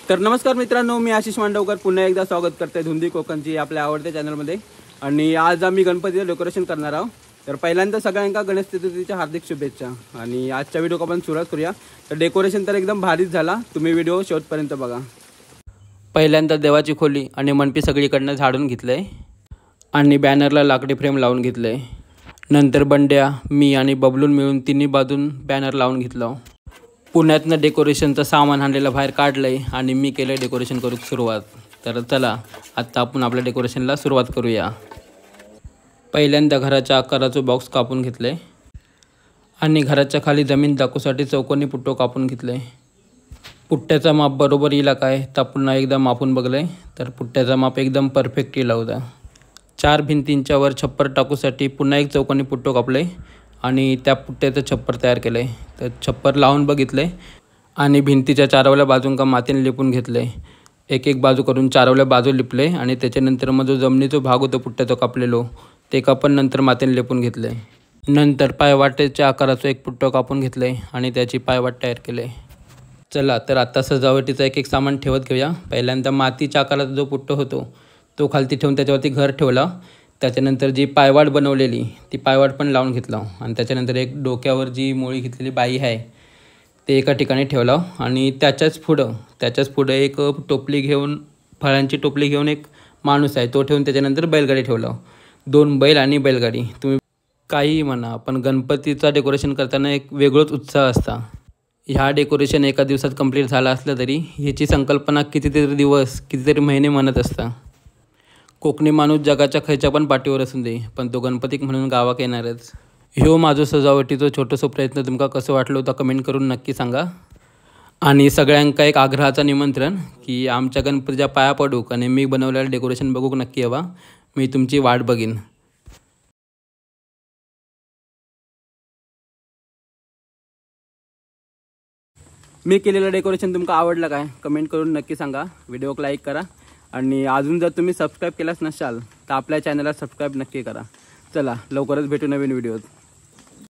तर नमस्कार मित्रांनो, मी आशिष मांडवकर पुन्हा एकदा स्वागत करते धुंदी कोकणची आपल्या आवडत्या चॅनलमध्ये। आणि आज आम्ही गणपतीचं डेकोरेशन करणार आहोत। तर पहिल्यांदा सगळ्यांना गणेश चतुर्थीच्या हार्दिक शुभेच्छा। आणि आजच्या व्हिडिओ आपण सुरुवात करूया। तर डेकोरेशन तर एकदम भारीच झाला, तुम्ही व्हिडिओ शेवटपर्यंत बघा। पहिल्यांदा देवाची खोली आणि मंडपी सगळीकडनं झाडून घेतलंय आणि बॅनरला लाकडी फ्रेम लावून घेतलंय। नंतर बंड्या, मी आणि बबलून मिळून तिन्ही बाजून बॅनर लावून घेतलं। पुण्यातनं डेकोरेशनचं सामान आणलेलं बाहेर काढलंय आणि मी केलं डेकोरेशन करू सुरुवात। तर चला आता आपण आपल्या डेकोरेशनला सुरुवात करूया। पहिल्यांदा घराच्या आकाराचं बॉक्स कापून घेतलंय आणि घराच्या खाली जमीन दाखवण्यासाठी चौकोनी पुट्टो कापून घेतलंय। पुट्ट्याचा माप बरोबर येईल काय तर पुन्हा एकदा मापून बघलंय, तर पुट्ट्याचा माप एकदम परफेक्ट येईल होता। 4 भिंतींच्या वर छप्पर टाकूसाठी पुन्हा एक चौकोनी पुट्टो कापलंय आणि त्या पुट्ट्याचं छप्पर तयार केलं आहे। तर छप्पर लावून बघितलं आहे आणि भिंतीच्या चारवल्या बाजूंका मातीने लिपून घेतलं आहे। एक बाजू करून चारवल्या बाजू लिपले आणि त्याच्यानंतर मग जो जमिनीचा भाग होतो पुट्ट्याचा कापलेलो ते कापून नंतर मातीने लिपून घेतलं आहे। नंतर पायवाटेच्या आकाराचं एक पुट्टो कापून घेतलं आहे आणि त्याची पायवाट तयार केलं आहे। चला तर आता सजावटीचं एक सामान ठेवत घेऊया। पहिल्यांदा मातीच्या आकाराचा जो पुट्टो होतो तो खालती ठेवून त्याच्यावरती घर ठेवला। त्याच्यानंतर जी पायवाट बनवलेली ती पायवाट पण लावून घेतला आणि त्याच्यानंतर एक डोक्यावर जी मोळी घेतलेली बाई आहे ते एका ठिकाणी ठेवला आणि त्याच्याच पुढं एक टोपली घेऊन, फळांची टोपली घेऊन एक माणूस आहे तो ठेवून त्याच्यानंतर बैलगाडी ठेवला। 2 बैल आणि बैलगाडी, तुम्ही काही म्हणा, पण गणपतीचा डेकोरेशन करताना एक वेगळाच उत्साह असता। ह्या डेकोरेशन एका दिवसात कंप्लीट झाला असलं तरी ह्याची संकल्पना कितीतरी दिवस, कितीतरी महिने म्हणत असता। कोकणी माणूस जगाच्या खयच्या पण पाठीवर असून दे, पण तो गणपतीक म्हणून गावाक येणारच। ह्यो माझं सजावटीचं छोटंसं प्रयत्न तुमका कसं वाटलं होतं कमेंट करून नक्की सांगा। आणि सगळ्यांका एक आग्रहाचं निमंत्रण की आमच्या गणपतीच्या पाया पडूक आणि मी बनवलेलं डेकोरेशन बघूक नक्की यावा। मी तुमची वाट बघीन। मी केलेलं डेकोरेशन तुमका आवडलं काय कमेंट करून नक्की सांगा। व्हिडिओक लाईक करा आणि अजून जर तुम्ही सबस्क्राईब केलाच नसाल तर आपल्या चॅनलला सबस्क्राईब नक्की करा। चला लवकरच भेटू नवीन व्हिडिओत।